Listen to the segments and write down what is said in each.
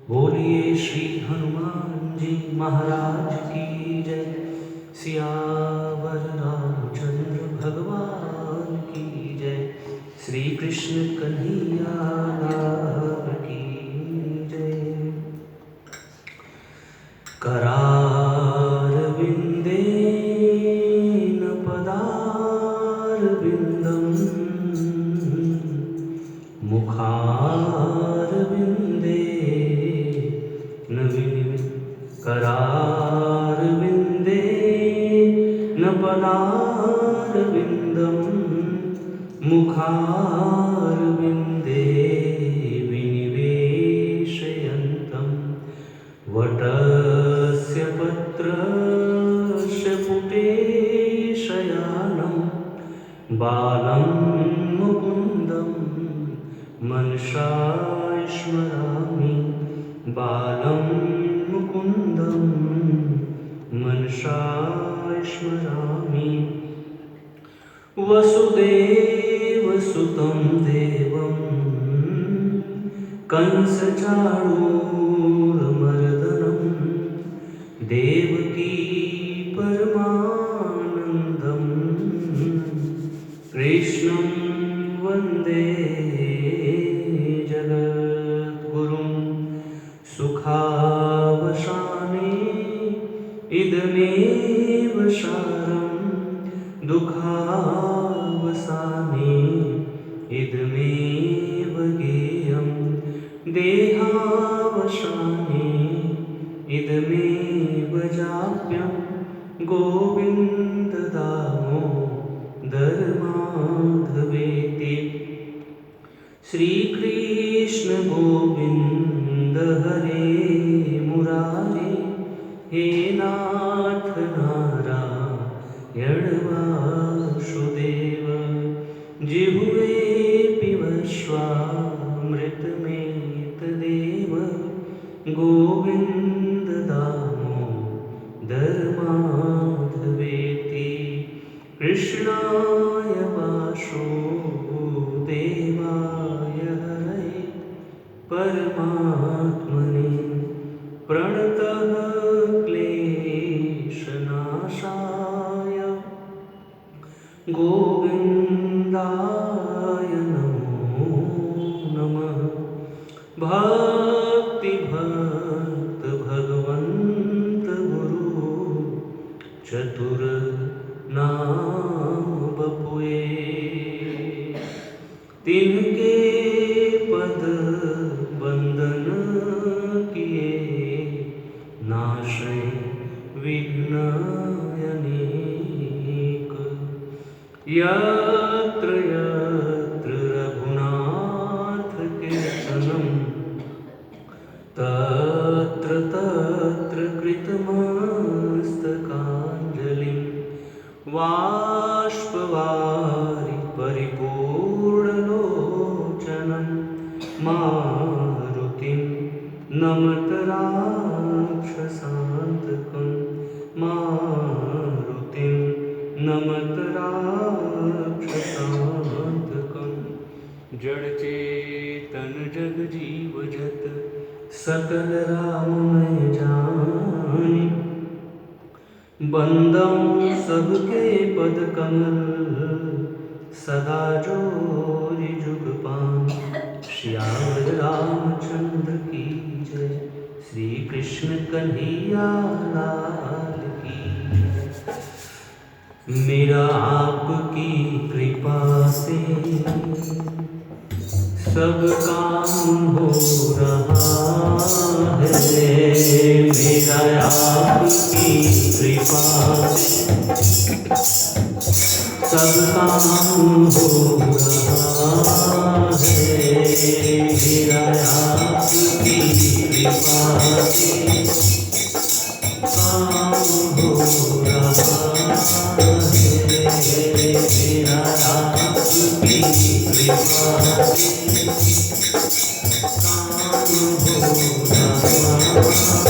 बोलिए श्री हनुमान जी महाराज की जय। सियावर रामचंद्र भगवान की जय। श्री कृष्ण कन्हैया लाल की जय। करारविंदेन पदारविंदम मुखारविंदे करारविंदेन पदारविंदम मुखारविंदे विनिवेशयन्तं वटस्य पत्रस्य पुटे शयानं बालं मुकुन्दं मनसा स्मरामि। बालं मुकुन्दं मनसा स्मरामि। वसुदेवसुतं देवं कंसचाणूरमर्दनं देवकी परमानन्दं कृष्णं वन्दे जगद्गुरुं। सुखावसाने इदमेव सारं दुःखावसाने इदमेव गेयं। देहावसाने इदमेव जाप्यं गोविन्द दामोदर माधवेति। श्रीकृष्ण गोविन्द हरे मुरारे हे नाथ नारायण वासुदेव। जिह्वे पिबस्वामृतमेतदेव गोविन्द दामोदर माधवेति। कृष्णाय वासुदेवाय हरये परमात्मने प्रणतः क्लेशनाशाय गोविन्दाय नमो नमः। भक्तिभक्त भगवन्त गुरु चतुर नाम बपुए। तिनके पद बंदन किए नाशे विघ्न अनेक। यत्र यत्र रघुनाथ कीर्तनं तत्र तत्र कृतमस्तकाञ्जलिं। बाष्पवारि परिपूर्णलोचनं मारुतिं नमत राक्षसान्तकं। मारुतिं नमत राक्षसान्तकं। जड़चेतन जगजीवजत सकल राममय जानि। बंदं सबके पद कमल सदा जोरि जुग पानि। श्याम रामचंद्र की जय। श्री कृष्ण कन्हैया लाल की जय। मेरा आपकी कृपा से सब काम हो रहा है। मेरा आपकी कृपा से सब काम हो रहा है। मेरा आपकी कृपा से काम हो रहा है। मेरा आपकी कृपा से काम हो रहा है।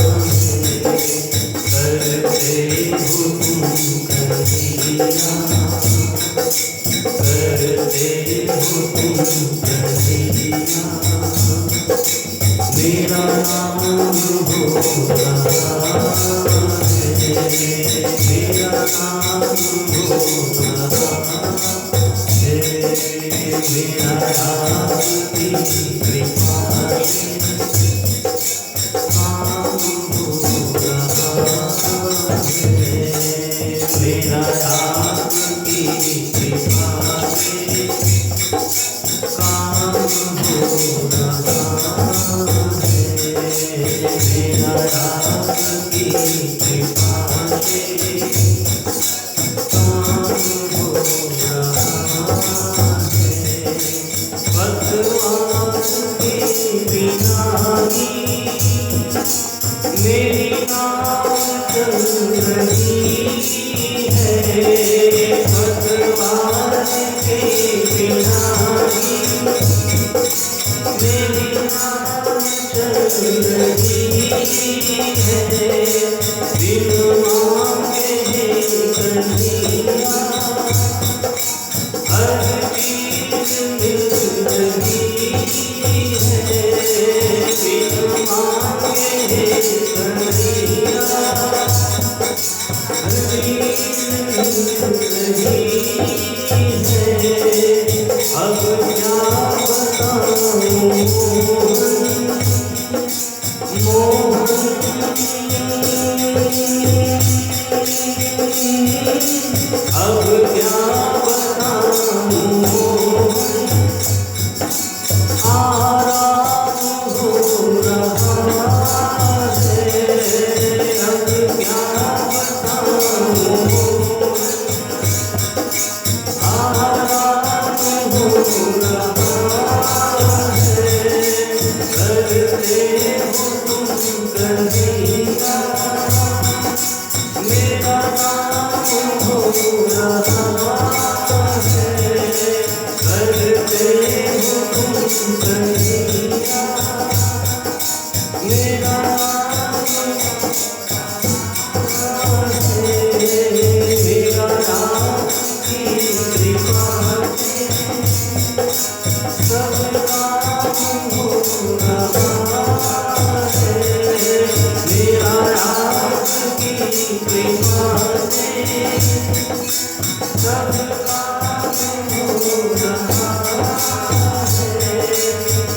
करते हो तुम कन्हैया, करते हो तुम कन्हैया। मेरा नाम हो रहा है, मेरा नाम हो रहा है, मेरा आपकी कृपा से काम हो रहा है, मेरा आपकी कृपा से काम हो रहा है, मेरा आपकी कृपा से काम हो रहा है। भगवान के बिना ही मेरी नाव चल रही है, भगवान के बिना ही मेरी नाव चल रही है, दिल मांगे कन्हैया हर चीज मिल रही है, दिल मांगे कन्हैया हर चीज मिल रही है। अब क्या बताऊं अब क्या बताऊं आराम हो रहा है, अब क्या बताऊं आराम हो रहा है, करते हो तुम कन्हैया मेरा नाम हो रहा है, करते हो तुम कन्हैया मेरा नाम है, मेरा आपकी कृपा से सब काम हो रहा है, मेरा आपकी कृपा से सब काम हो रहा है,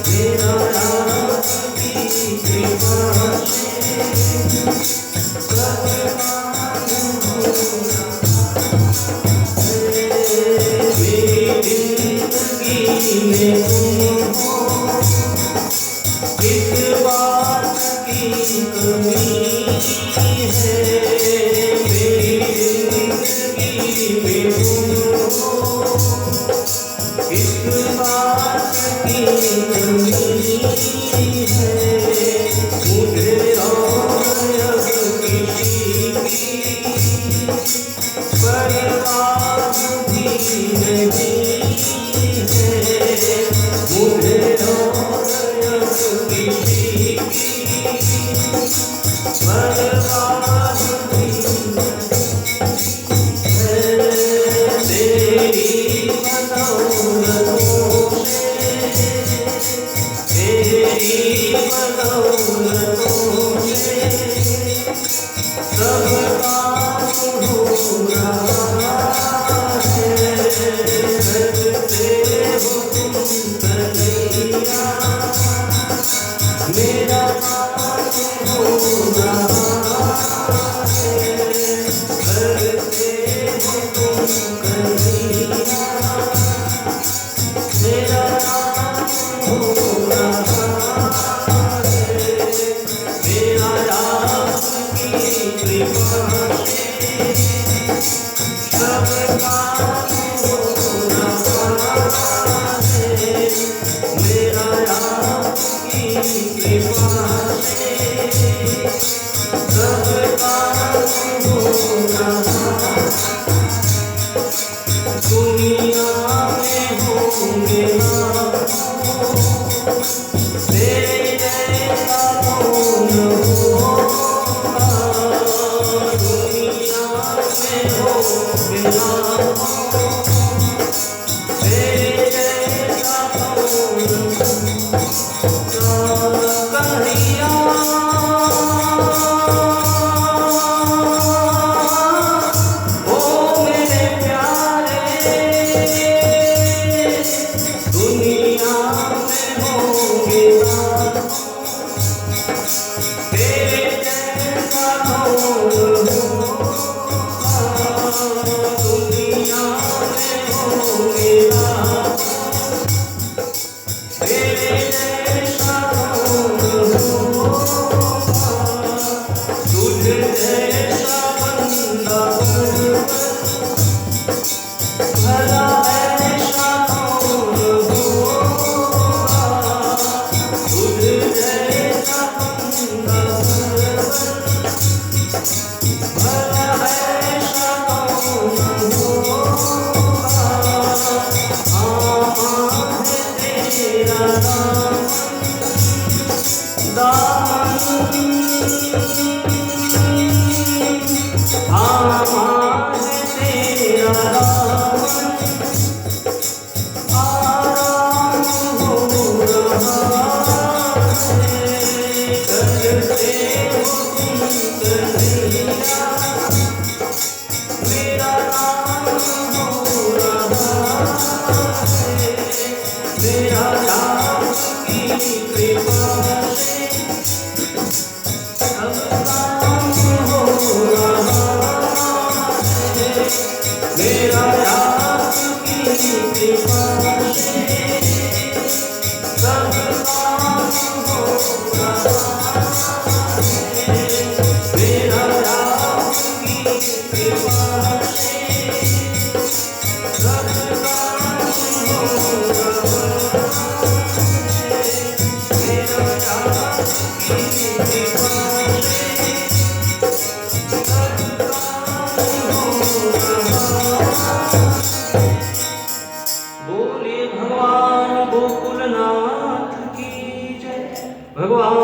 मेरा आपकी कृपा से सब काम हो रहा है। मेरी जिंदगी में तुम हो, इस बात की कमी है, मेरी जिंदगी में तुम हो, इस बात की कमी है, मुझे और अब किसी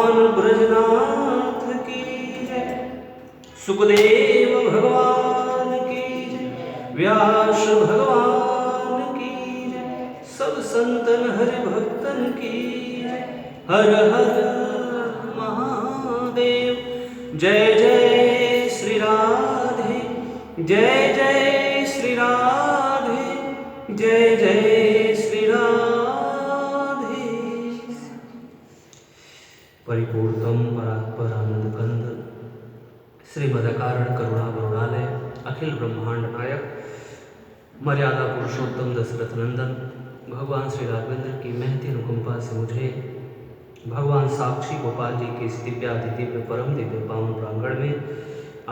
भगवान ब्रजनाथ की जय, सुखदेव भगवान की जय, व्यास भगवान की जय, सब संतन हरि भक्तन की जय। हर हर महादेव। जय जय श्री राधे, जय जय श्री राधे, जय जय श्री राधे। परिपूर्णम परात्परानंद कंद श्रीमदकारण करुणा वरुणालय अखिल ब्रह्मांड नायक मर्यादा पुरुषोत्तम दशरथ नंदन भगवान श्री राघवेंद्र की महती अनुकंपा से मुझे भगवान साक्षी गोपाल जी के इस दिव्यादि दिव्य परम दिव्य पावन प्रांगण में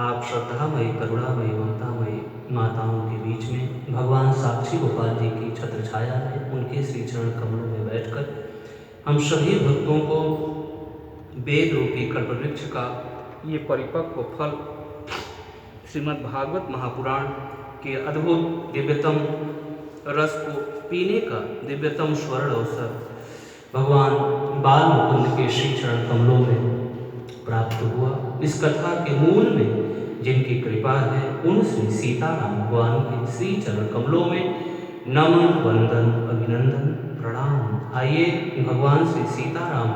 आप श्रद्धामयी करुणामयी ममतामयी माताओं के बीच में भगवान साक्षी गोपाल जी की छत्र छाया में उनके श्री चरण कमलों में बैठकर हम सभी भक्तों को वेद रूपी कल्पवृक्ष का ये परिपक्व फल श्रीमद् भागवत महापुराण के अद्भुत दिव्यतम रस को पीने का दिव्यतम स्वर्ण अवसर भगवान बाल मुकुंद के श्री चरण कमलों में प्राप्त हुआ। इस कथा के मूल में जिनकी कृपा है उन श्री सीताराम भगवान के श्री चरण कमलों में नमन वंदन अभिनंदन प्रणाम। आइए भगवान श्री सीताराम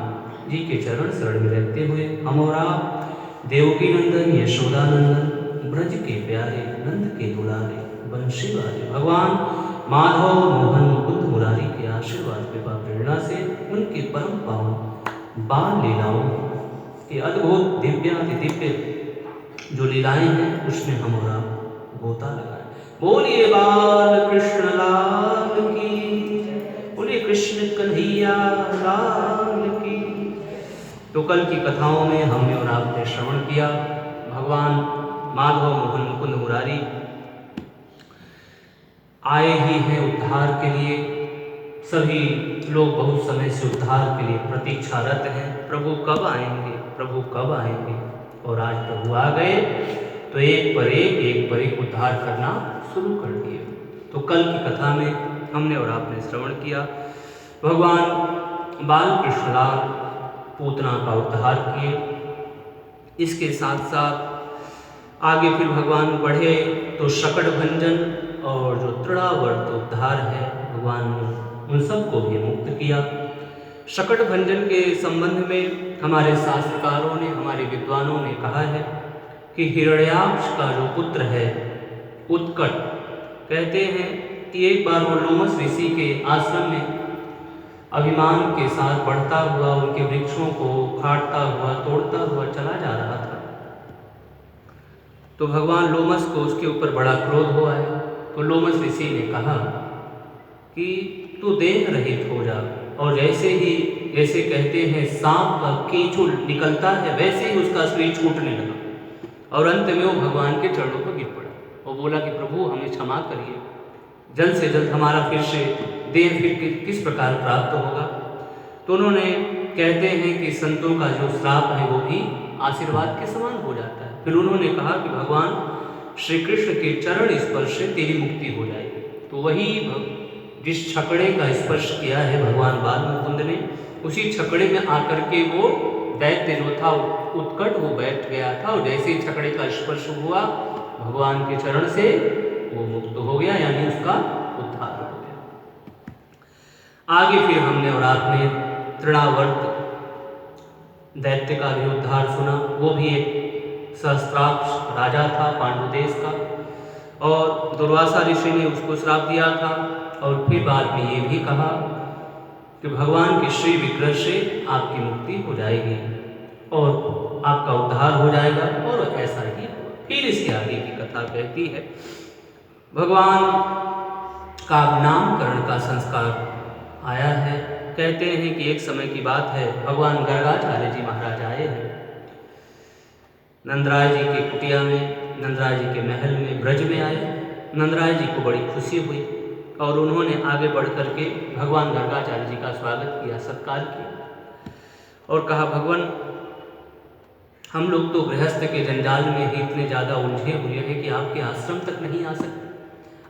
जी के चरण शरण में रहते हुए हम और आप देवकी नंदन यशोदानंदन ब्रज के प्यारे नंद के दुलारे बंशी वाले भगवान माधव मोहन मुकुंद मुरारी के आशीर्वाद कृपा प्रेरणा से उनके परम पावन बाल लीलाओं के अद्भुत दिव्य जो लीलाएं हैं उसमें हम और आप गोता लगाए। बोलिए बाल कृष्ण लाल की, बोलिए कृष्ण कन्हैया लाल की। तो कल की कथाओं में हमने और आपने श्रवण किया भगवान माधव मोहन मुकुंद मुरारी आए ही हैं उद्धार के लिए। सभी लोग बहुत समय से उद्धार के लिए प्रतीक्षारत हैं, प्रभु कब आएंगे, प्रभु कब आएंगे। और आज प्रभु आ गए तो एक पर एक उद्धार करना शुरू कर दिए। तो कल की कथा में हमने और आपने श्रवण किया भगवान बाल कृष्णलाल पूतना का उद्धार किए। इसके साथ साथ आगे फिर भगवान बढ़े तो शकट भंजन और जो तृणावर्त उद्धार है भगवान ने उन सबको भी मुक्त किया। शकट भंजन के संबंध में हमारे शास्त्रकारों ने हमारे विद्वानों ने कहा है कि हिरण्याक्ष का जो पुत्र है उत्कट, कहते हैं कि एक बार वो लोमस ऋषि के आश्रम में अभिमान के साथ बढ़ता हुआ उनके वृक्षों को काटता हुआ तोड़ता हुआ चला जा रहा था। तो भगवान लोमस को उसके ऊपर बड़ा क्रोध हुआ है। तो लोमस ऋषि ने कहा कि तू देह रहित हो जा। और जैसे कहते हैं सांप का कीचुल निकलता है वैसे ही उसका शरीर छूटने लगा और अंत में वो भगवान के चरणों पर गिर पड़ा और बोला कि प्रभु हमें क्षमा करिए, जल्द से जल्द हमारा फिर से देह फिर किस प्रकार प्राप्त होगा। तो उन्होंने कहते हैं कि संतों का जो श्राप है वो भी आशीर्वाद के समान हो जाता है। फिर उन्होंने कहा कि भगवान श्री कृष्ण के चरण स्पर्श से तेरी मुक्ति हो जाएगी। तो वही जिस छकड़े का स्पर्श किया है भगवान बाल मुकुंद ने, उसी छकड़े में आकर के वो दैत्य जो था उत्कट वो बैठ गया था और जैसे ही छकड़े का स्पर्श हुआ भगवान के चरण से वो मुक्त हो गया, यानी उसका उद्धार हो गया। आगे फिर हमने और आपने तृणावर्त दैत्य का भी उद्धार सुना। वो भी एक सहस्त्राक्ष राजा था पांडु देश का और दुर्वासा ऋषि ने उसको श्राप दिया था। और फिर बाद में ये भी कहा कि भगवान के श्री विग्रह से आपकी मुक्ति हो जाएगी और आपका उद्धार हो जाएगा। और ऐसा ही हुआ। फिर इसके आगे की कथा कहती है भगवान का नामकरण का संस्कार आया है। कहते हैं कि एक समय की बात है, भगवान गर्गाचार्य जी महाराज आए हैं नंदराय जी के कुटिया में, नंदराय जी के महल में ब्रज में आए। नंदराय जी को बड़ी खुशी हुई और उन्होंने आगे बढ़ करके भगवान गर्गाचार्य जी का स्वागत किया, सत्कार किया और कहा भगवान हम लोग तो गृहस्थ के जंजाल में ही इतने ज़्यादा उलझे हुए हैं कि आपके आश्रम तक नहीं आ सकते।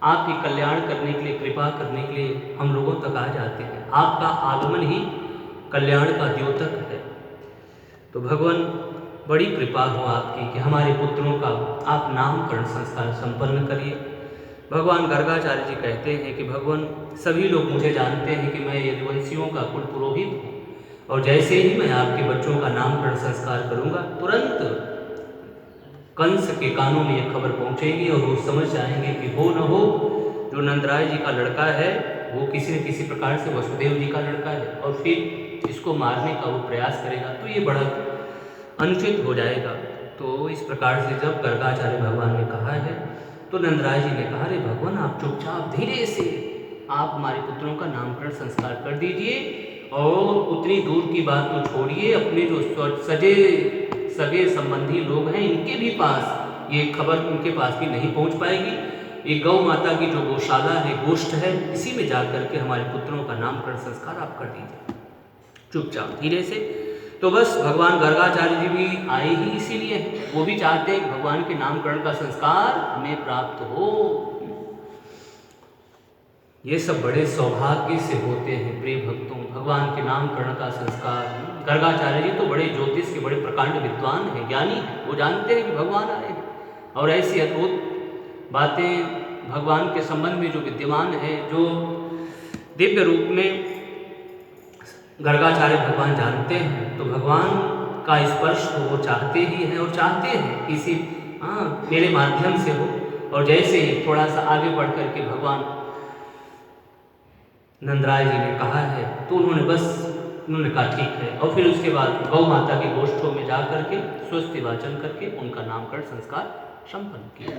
आपकी कल्याण करने के लिए, कृपा करने के लिए हम लोगों तक आ जाते हैं। आपका आगमन ही कल्याण का द्योतक है। तो भगवान बड़ी कृपा हो आपकी कि हमारे पुत्रों का आप नामकरण संस्कार संपन्न करिए। भगवान गर्गाचार्य जी कहते हैं कि भगवान सभी लोग मुझे जानते हैं कि मैं यदुवंशियों का कुल पुरोहित हूँ, और जैसे ही मैं आपके बच्चों का नामकरण संस्कार करूँगा तुरंत कंस के कानों में यह खबर पहुँचेगी और वो समझ जाएंगे कि हो न हो जो नंदराय जी का लड़का है वो किसी न किसी प्रकार से वसुदेव जी का लड़का है, और फिर इसको मारने का वो प्रयास करेगा, तो ये बड़ा अनुचित हो जाएगा। तो इस प्रकार से जब गर्गाचार्य भगवान ने कहा है तो नंदराय जी ने कहा, अरे भगवान आप चुपचाप धीरे से आप हमारे पुत्रों का नामकरण संस्कार कर दीजिए, और उतनी दूर की बात तो छोड़िए, अपने जो सगे संबंधी लोग हैं इनके भी पास ये खबर उनके पास भी नहीं पहुंच पाएगी। ये गौ माता की जो गौशाला है, गोष्ठ है, इसी में जाकर के हमारे पुत्रों का नामकरण संस्कार आप कर दीजिए चुपचाप धीरे से। तो बस भगवान गर्गाचार्य जी भी आए ही इसीलिए हैं, वो भी चाहते हैं कि भगवान के नामकरण का संस्कार हमें प्राप्त हो। ये सब बड़े सौभाग्य से होते हैं प्रिय भक्तों, भगवान के नामकरण का संस्कार। गर्गाचार्य जी तो बड़े ज्योतिष के बड़े प्रकांड विद्वान हैं, ज्ञानी हैं, वो जानते हैं कि भगवान आए हैं, और ऐसी अद्भुत बातें भगवान के संबंध में जो विद्यमान है, जो दिव्य रूप में गर्गाचार्य भगवान जानते हैं, तो भगवान का स्पर्श तो वो चाहते ही हैं, और चाहते हैं किसी मेरे माध्यम से हो। और जैसे ही थोड़ा सा आगे बढ़ कर के भगवान नंदराय जी ने कहा है तो उन्होंने कहा ठीक है, और फिर उसके बाद गौ माता के गोष्ठों में जा करके स्वस्ति वाचन करके उनका नामकरण संस्कार संपन्न किया।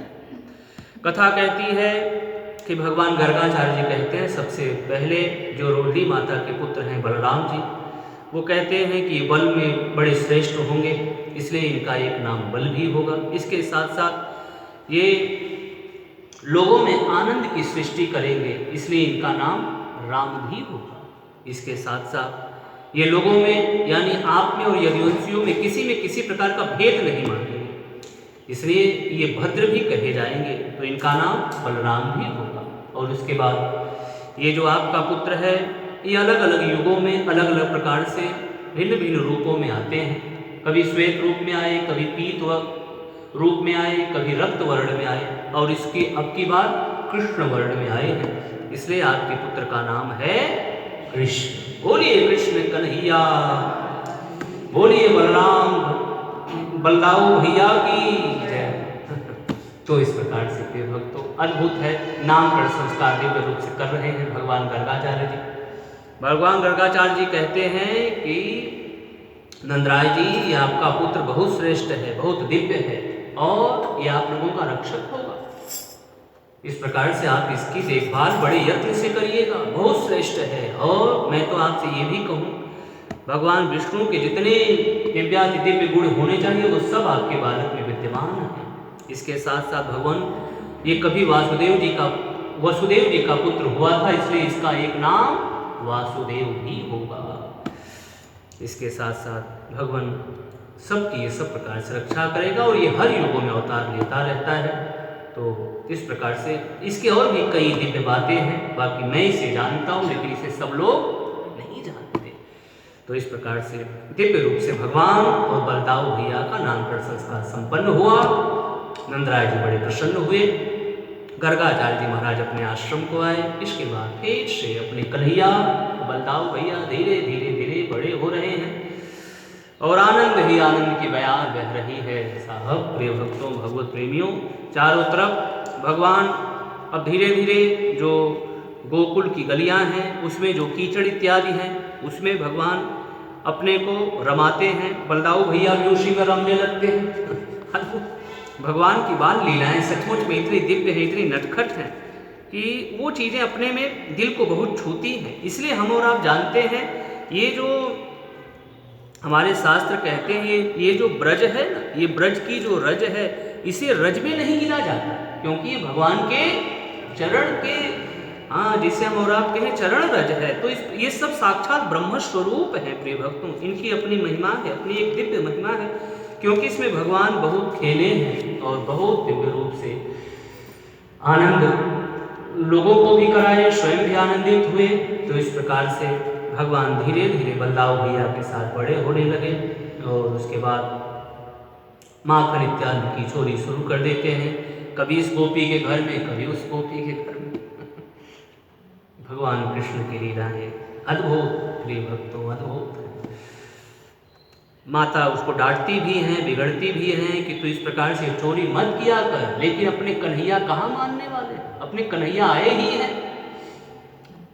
कथा कहती है कि भगवान गर्गाचार्य जी कहते हैं सबसे पहले जो रोहिणी माता के पुत्र हैं बलराम जी, वो कहते हैं कि बल में बड़े श्रेष्ठ होंगे, इसलिए इनका एक नाम बल भी होगा। इसके साथ साथ ये लोगों में आनंद की सृष्टि करेंगे, इसलिए इनका नाम राम भी होगा। इसके साथ साथ ये लोगों में यानी आप में और यदुवंशियों में किसी प्रकार का भेद नहीं मानेंगे, इसलिए ये भद्र भी कहे जाएंगे, तो इनका नाम बलराम भी होगा। और उसके बाद ये जो आपका पुत्र है ये अलग अलग युगों में अलग अलग प्रकार से भिन्न भिन्न रूपों में आते हैं, कभी श्वेत रूप में आए, कभी पीत रूप में आए, कभी रक्त वर्ण में आए, और इसकी अब की बार कृष्ण वर्ण में आए हैं, इसलिए आपके पुत्र का नाम है कृष्ण। बोलिए कृष्ण कन्हैया, बोलिए बलदाऊ भैया की जय। तो इस प्रकार से प्रिय भक्तों अद्भुत है, नामकरण संस्कार दिव्य रूप से कर रहे हैं भगवान गर्गाचार्य जी। भगवान गर्गाचार्य जी कहते हैं कि नंदराय जी ये आपका पुत्र बहुत श्रेष्ठ है, बहुत दिव्य है, और ये आप लोगों का रक्षक होगा। इस प्रकार से आप इसकी देखभाल बड़े यत्न से करिएगा, बहुत श्रेष्ठ है। और मैं तो आपसे ये भी कहूँ, भगवान विष्णु के जितने दिव्याति दिव्य गुण होने चाहिए वो सब आपके बालक में विद्यमान है। इसके साथ साथ भगवान ये कभी वसुदेव जी का पुत्र हुआ था, इसलिए इसका एक नाम वासुदेव भी होगा। इसके साथ साथ भगवान सबकी ये सब प्रकार से रक्षा करेगा, और ये हर युगों में अवतार लेता रहता है। तो इस प्रकार से इसके और भी कई दिव्य बातें हैं, बाकी मैं इसे जानता हूँ लेकिन इसे सब लोग नहीं जानते। तो इस प्रकार से दिव्य रूप से भगवान और बलदाऊ भैया का नामकरण संस्कार संपन्न हुआ। नंदराय जी बड़े प्रसन्न हुए। गर्गाचार्य जी महाराज अपने आश्रम को आए। इसके बाद फिर से अपने कन्हैया बलदाऊ भैया धीरे धीरे धीरे बड़े हो रहे हैं, और आनंद ही आनंद की बयार बह रही है। साहब प्रिय भक्तों, भगवत प्रेमियों, चारों तरफ भगवान अब धीरे धीरे जो गोकुल की गलियां हैं उसमें जो कीचड़ इत्यादि हैं उसमें भगवान अपने को रमाते हैं। बलदाऊ भैया भी उसी में रमने लगते हैं। भगवान की बाल लीलाएं सचमुच में इतनी दिव्य है, इतनी नटखट हैं कि वो चीज़ें अपने में दिल को बहुत छूती हैं। इसलिए हम और आप जानते हैं, ये जो हमारे शास्त्र कहते हैं ये जो ब्रज है ना, ये ब्रज की जो रज है इसे रज में नहीं गिना जाता, क्योंकि ये भगवान के चरण के जिसे हम और आप कहें चरण रज है। तो ये सब साक्षात ब्रह्म स्वरूप है प्रिय भक्तों, इनकी अपनी महिमा है, अपनी एक दिव्य महिमा है, क्योंकि इसमें भगवान बहुत खेले हैं और बहुत दिव्य रूप से आनंद लोगों को भी कराए, स्वयं भी आनंदित हुए। तो इस प्रकार से भगवान धीरे धीरे बलदाऊ भैया के साथ बड़े होने लगे, और उसके बाद माखन इत्यादि की चोरी शुरू कर देते हैं, कभी इस गोपी के घर में, कभी उस गोपी के घर में। भगवान कृष्ण की लीलाएं अद्भुत, प्रिय भक्तों, अद्भुत है। माता उसको डांटती भी हैं, बिगड़ती भी हैं कि तू इस प्रकार से चोरी मत किया कर, लेकिन अपने कन्हैया कहाँ मानने वाले, अपने कन्हैया आए ही हैं।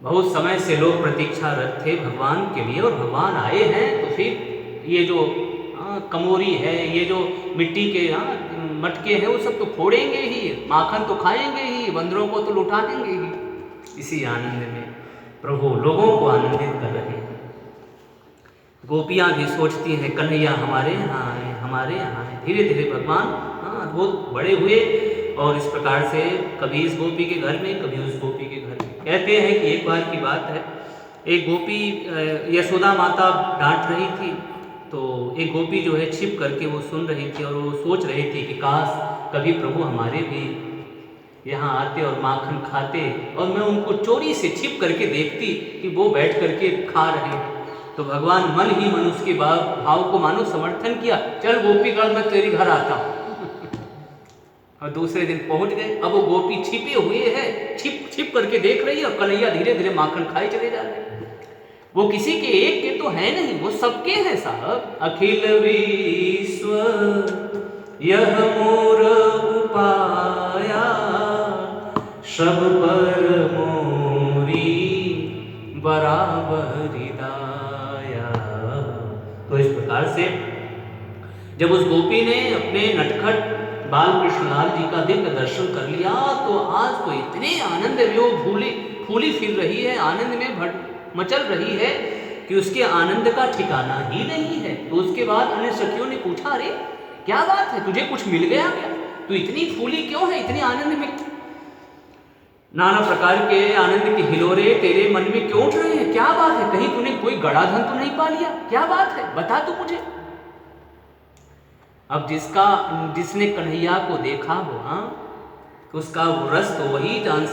बहुत समय से लोग प्रतीक्षारत थे भगवान के लिए, और भगवान आए हैं तो फिर ये जो कमोरी है, ये जो मिट्टी के मटके हैं, वो सब तो फोड़ेंगे ही, माखन तो खाएंगे ही, बंदरों को तो लुटा देंगे ही। इसी आनंद में प्रभु लोगों को आनंदित कर रहे हैं। गोपियाँ भी सोचती हैं कन्हैया हमारे यहाँ आए, हमारे यहाँ आए। धीरे धीरे भगवान बहुत बड़े हुए, और इस प्रकार से कभी इस गोपी के घर में, कभी उस गोपी के घर में। कहते हैं कि एक बार की बात है, एक गोपी यशोदा माता डांट रही थी, तो एक गोपी जो है छिप करके वो सुन रही थी, और वो सोच रही थी कि काश कभी प्रभु हमारे भी यहाँ आते और माखन खाते, और मैं उनको चोरी से छिप करके देखती कि वो बैठ करके खा रहे हैं। तो भगवान मन ही मन उसके भाव को मानो समर्थन किया, चल गोपीगढ़ मैं तेरे घर आता हूँ। और दूसरे दिन पहुंच गए। अब वो गोपी छिपे हुए है, छिप करके देख रही है, और कन्हैया धीरे धीरे माखन खाए चले जा रहे हैं। वो किसी के एक के तो है नहीं, वो सबके हैं साहब। अखिल विश्व यह मोर उपाया, सब पर मोरी बराबरी दाया। तो इस प्रकार से जब उस गोपी ने अपने नटखट बाल कृष्णलाल जी का दिव्य दर्शन कर लिया, तो आज तो इतने आनंद में वो फूली फिर रही है, आनंद में मचल रही है कि उसके आनंद का ठिकाना ही नहीं है। तो उसके बाद अन्य सखियों ने पूछा, अरे क्या बात है, तुझे कुछ मिल गया क्या, तू इतनी फूली क्यों है, इतने आनंद में, नाना प्रकार के आनंद के हिलोरे तेरे मन में क्यों उठ रहे हैं, क्या बात है, कहीं तूने कोई गड़ा धन तो नहीं पा लिया, क्या बात है, बता तू मुझे। अब जिसने कन्हैया को देखा हो, उसका वो रस तो वही जान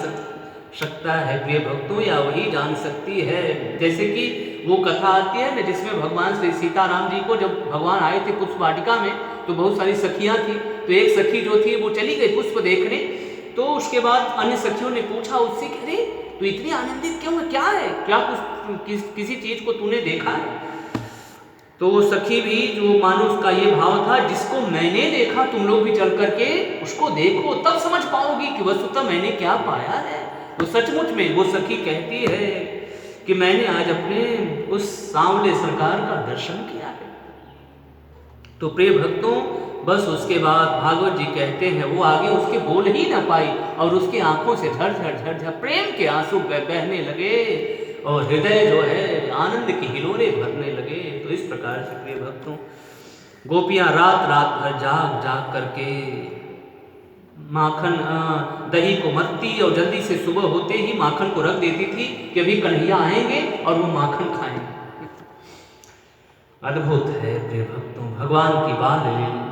सकता है प्रिय भक्तों, या वही जान सकती है। जैसे कि वो कथा आती है ना, जिसमें भगवान श्री सीताराम जी को जब भगवान आए थे पुष्प वाटिका में, तो बहुत सारी सखियां थी, तो एक सखी जो थी वो चली गई पुष्प देखने। तो उसके बाद अन्य सखियों ने पूछा उससे कि अरे तू इतनी आनंदित क्यों है, क्या है, क्या किसी चीज को तूने देखा है। तो वो सखी भी जो मानो उसका ये भाव था, जिसको मैंने देखा तुम लोग भी चल करके उसको देखो, तब समझ पाओगी कि वस्तुतः मैंने क्या पाया है। तो सचमुच में वो सखी कहती है कि मैंने आज अपने उस सांवले सरकार का दर्शन किया है। तो प्रिय भक्तों, बस उसके बाद भागवत जी कहते हैं वो आगे उसके बोल ही ना पाई, और उसकी आंखों से झरझर प्रेम के आंसू बहने लगे, और हृदय जो है आनंद की हिलोरे भरने लगे। तो इस प्रकार से प्रिय भक्तों, गोपियां रात भर जाग करके माखन दही को मथती, और जल्दी से सुबह होते ही माखन को रख देती थी कि अभी कन्हैया आएंगे और वो माखन खाएंगे। अद्भुत है प्रिय भक्तों, भगवान की बाल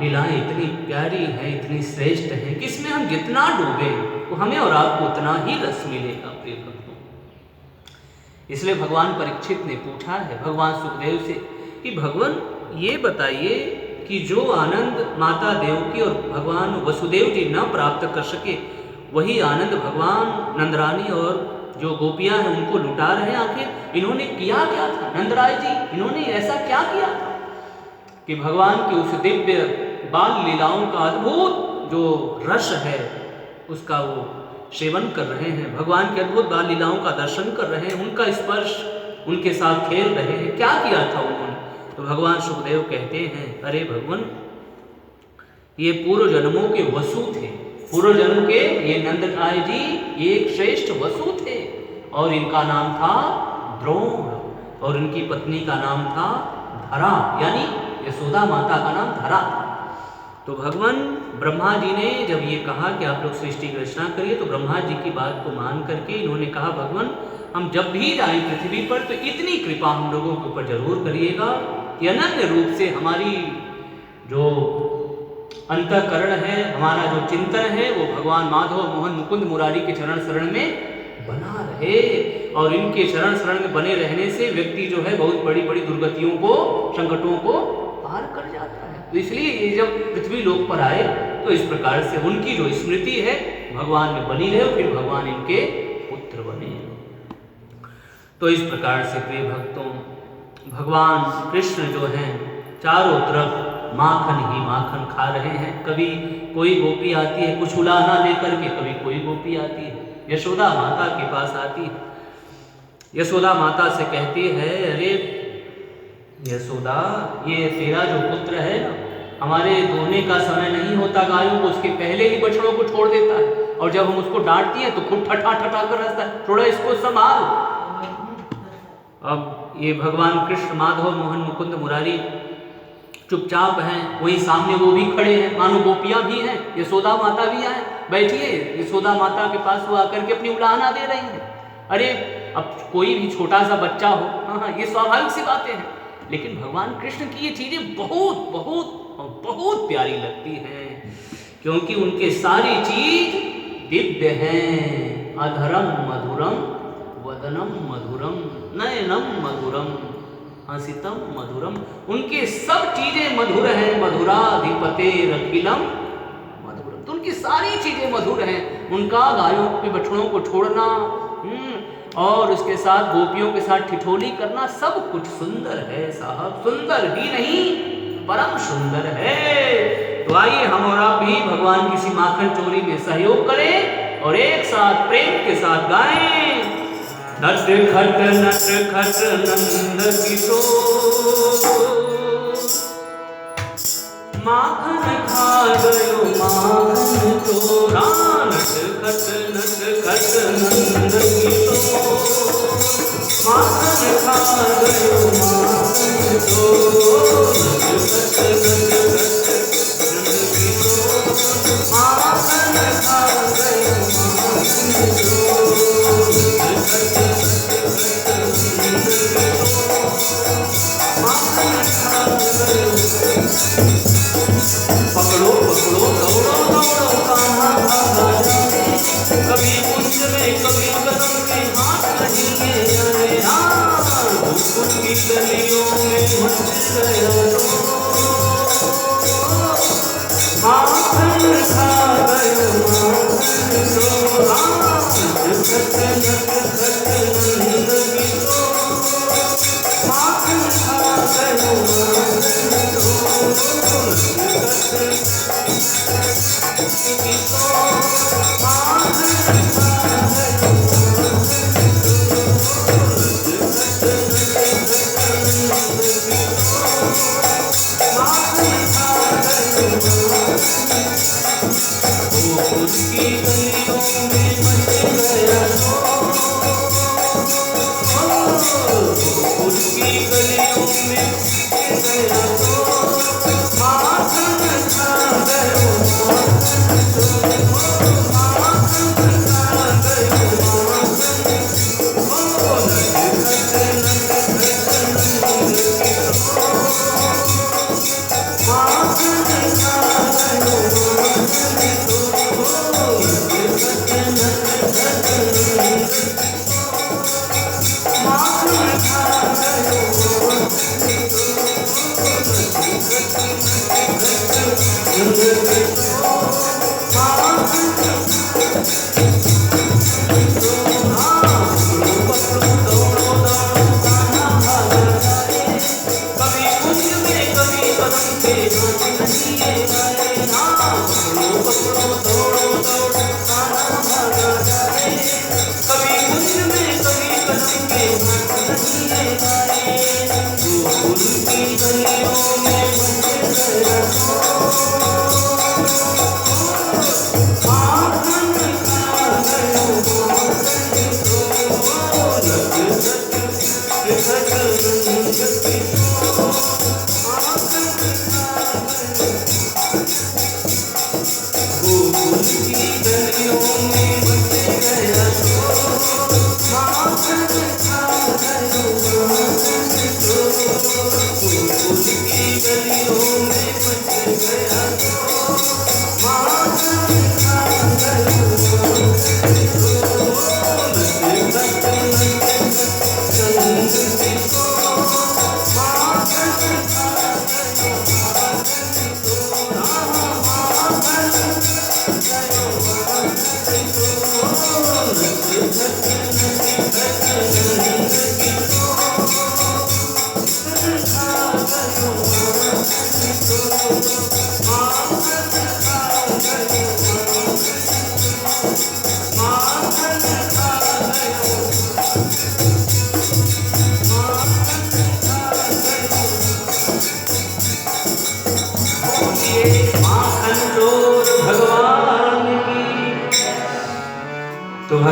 लीलाएं इतनी प्यारी हैं, इतनी श्रेष्ठ हैं कि इसमें हम जितना डूबे तो हमें और आपको उतना ही रस मिलेगा प्रिय भक्तों। इसलिए भगवान परीक्षित ने पूछा है भगवान सुखदेव से कि भगवान ये बताइए कि जो आनंद माता देवकी और भगवान वसुदेव जी न प्राप्त कर सके, वही आनंद भगवान नंदरानी और जो गोपियां हैं उनको लुटा रहे हैं। आखिर इन्होंने किया क्या था, नंदराय जी इन्होंने ऐसा क्या किया था कि भगवान की उस दिव्य बाल लीलाओं का अद्भुत जो रस है उसका वो सेवन कर रहे हैं, भगवान के अद्भुत बाल लीलाओं का दर्शन कर रहे हैं, उनका स्पर्श उनके साथ खेल रहे हैं, क्या किया था उन्होंने। तो भगवान सुखदेव कहते हैं, अरे भगवान ये पूर्व जन्मों के वसु थे, पूर्व जन्म के ये नंदराय जी एक श्रेष्ठ वसु थे, और इनका नाम था द्रोण, और इनकी पत्नी का नाम था धरा, यानी यशोदा माता का नाम धरा। तो भगवान ब्रह्मा जी ने जब ये कहा कि आप लोग सृष्टि की रचना करिए, तो ब्रह्मा जी की बात को मान करके इन्होंने कहा भगवान हम जब भी जाएं पृथ्वी पर तो इतनी कृपा हम लोगों के ऊपर जरूर करिएगा कि अनन्य रूप से हमारी जो अंतःकरण है, हमारा जो चिंतन है वो भगवान माधव मोहन मुकुंद मुरारी के चरण शरण में बना रहे, और इनके चरण शरण में बने रहने से व्यक्ति जो है बहुत बड़ी बड़ी दुर्गतियों को, संकटों को पार कर जाता है। तो इसलिए ये जब पृथ्वी लोक पर आए तो इस प्रकार से उनकी जो स्मृति है भगवान में बनी रहे, फिर भगवान इनके पुत्र बने। तो इस प्रकार से प्रिय भक्तों, भगवान कृष्ण जो हैं चारों तरफ माखन ही माखन खा रहे हैं। कभी कोई गोपी आती है कुछ उलाहना लेकर के, कभी कोई गोपी आती है यशोदा माता के पास आती है। यशोदा माता से कहती है, अरे यशोदा, ये तेरा जो पुत्र है ना, हमारे धोने का समय नहीं होता गायों को, उसके पहले ही बछड़ों को छोड़ देता है, और जब हम उसको डांटती हैं तो खुद ठठा ठठा कर हंसता है, थोड़ा इसको संभाल। अब ये भगवान कृष्ण, माधव, मोहन, मुकुंद, मुरारी चुपचाप हैं, वहीं सामने वो भी खड़े हैं, मानो गोपियां भी हैं, यशोदा माता भी आए बैठिए। यशोदा माता के पास वो आकर के अपनी उलाहना दे रही हैं। अरे अब कोई भी छोटा सा बच्चा हो, हाँ ये स्वाभाविक सी बातें हैं, लेकिन भगवान कृष्ण की ये चीजें बहुत बहुत बहुत प्यारी लगती हैं, क्योंकि उनके सारी चीज दिव्य हैं। अधरम मधुरम, वदनम मधुरम, नयनम मधुरम, हसितम मधुरम, उनके सब चीजें मधुर हैं। मधुराधिपतेरखिलम मधुरम, तो उनकी सारी चीजें मधुर हैं। उनका गायों के बछड़ों को छोड़ना और उसके साथ गोपियों के साथ ठिठोली करना, सब कुछ सुंदर है साहब, सुंदर ही नहीं परम सुंदर है। तो आइए हम और आप भी भगवान की सी माखन चोरी में सहयोग करें और एक साथ प्रेम के साथ गाएं। नट खट नंद किशोर, माखन खा गयो माखन चोरा। नट खट नंद किशोर, माखन खा गयो माखन चोर। नट खट नंद किशोर, माखन खा गयो माखन चोर। पकड़ो पकड़ो दौड़ो दौड़ो कान्हा भागा जाए, कभी कुंज में कभी कदम में हाथ नहीं आए। गोकुल की गलियों में मच गया माखन खा गयो माखन चोर। नट खट नंद किशोर, माखन खा गयो माखन चोर।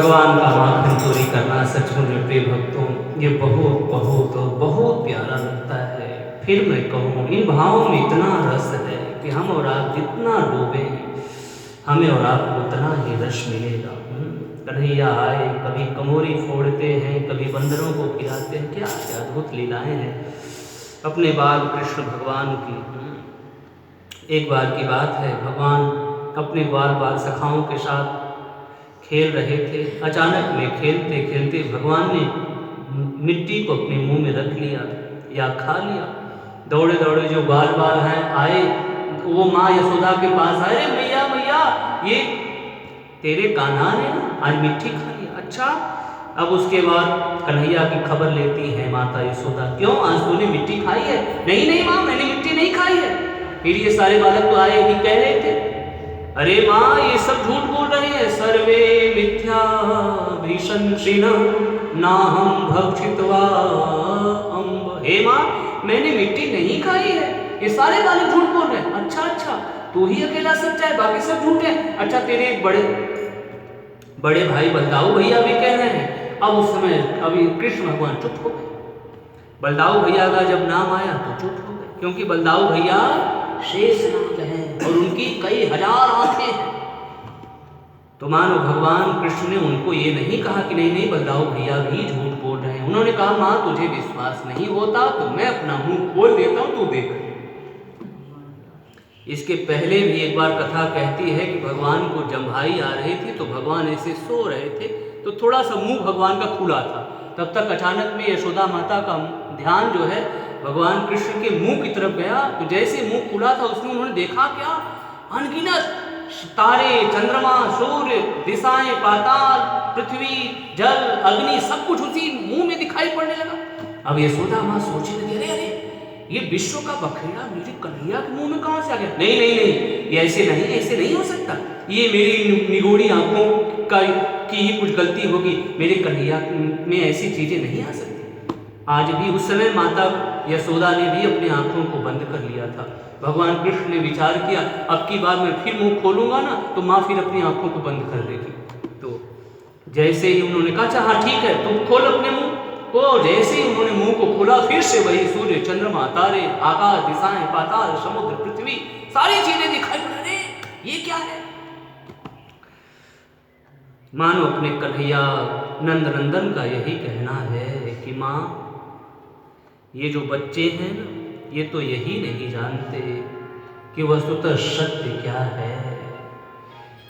भगवान का माखन चोरी करना सचमुच में प्रिय भक्तों ये बहुत बहुत और बहुत प्यारा लगता है। फिर मैं कहूँ इन भावों में इतना रस है कि हम और आप जितना डूबे हमें और आपको उतना ही रस मिलेगा। कन्हैया आए, कभी कमोरी फोड़ते हैं, कभी बंदरों को खिलाते हैं, क्या क्या अद्भुत लीलाएं हैं अपने बाल कृष्ण भगवान की। एक बार की बात है, भगवान अपने बाल सखाओं के साथ खेल रहे थे। अचानक में खेलते खेलते भगवान ने मिट्टी को अपने मुंह में रख लिया या खा लिया। दौड़े दौड़े जो बाल हैं आए, वो माँ यशोदा के पास आए, मैया मैया ये तेरे कान्हा ने आज मिट्टी खा लिया। अच्छा, अब उसके बाद कन्हैया की खबर लेती है माता यशोदा, क्यों आज तूने मिट्टी खाई है? नहीं नहीं माँ, मैंने मिट्टी नहीं खाई है। फिर ये सारे बालक तो आए ही कह रहे थे, अरे माँ ये सब झूठ बोल रहे हैं, सर्वे मिथ्या भीषण ना हम भक्षितवा अम्ब। हे माँ, मैंने मिट्टी नहीं खाई है, ये सारे बालक झूठ बोल रहे हैं। अच्छा अच्छा, तू ही अकेला सच्चा है, बाकी सब झूठ है। अच्छा, तेरे बड़े भाई बलदाऊ भैया भी कह रहे हैं। अब उस समय अभी कृष्ण भगवान चुप हो गए। बलदाऊ भैया का जब नाम आया तो चुप हो गए, क्योंकि बलदाऊ भैया शेषनाग हैं और उनकी कई हजार आंखें हैं। तो मानो भगवान कृष्ण ने उनको ये नहीं कहा कि नहीं नहीं बलदाऊ भैया भी झूठ बोल रहे हैं। उन्होंने कहा माँ तुझे विश्वास नहीं होता तो मैं अपना मुंह खोल देता हूं, तू देख। इसके पहले भी एक बार कथा कहती है कि भगवान को जम्भाई आ रही थी तो भगवान ऐसे सो रहे थे तो थोड़ा सा मुंह भगवान का खुला था। तब तक अचानक में यशोदा माता का ध्यान जो है भगवान कृष्ण के मुंह की तरफ गया। तो जैसे मुंह खुला था उसमें उन्होंने देखा क्या, अनगिनत तारे, चंद्रमा, सूर्य, दिशाएं, पाताल, पृथ्वी, जल, अग्नि सब कुछ उसी मुंह में दिखाई पड़ने लगा। अब यशोदा माँ सोचने लगी, अरे अरे ये विश्व का बखेड़ा मेरे कन्हैया के मुंह में कहां से आ गया? नहीं नहीं नहीं, ये ऐसे नहीं हो सकता, ये मेरी निगोड़ी आंखों की ही कुछ गलती होगी, मेरे कन्हैया में ऐसी चीजें नहीं आ सकती। आज भी उस समय माता यशोदा ने भी अपनी आंखों को बंद कर लिया था। भगवान कृष्ण ने विचार किया, अब की बार मैं फिर मुंह खोलूंगा ना तो माँ फिर अपनी आंखों को बंद कर देगी। तो जैसे ही उन्होंने कहा अच्छा हाँ ठीक है तुम खोल अपने मुंह को, जैसे ही उन्होंने मुंह को खोला फिर से वही सूर्य, चंद्रमा, तारे, आकाश, दिशाएं, पाताल, समुद्र, पृथ्वी सारी चीजें दिखाई पड़ रही। ये क्या है? मानो अपने कन्हैया नंदन का यही कहना है कि माँ ये जो बच्चे हैं ना ये तो यही नहीं जानते कि वस्तुतः सत्य क्या है।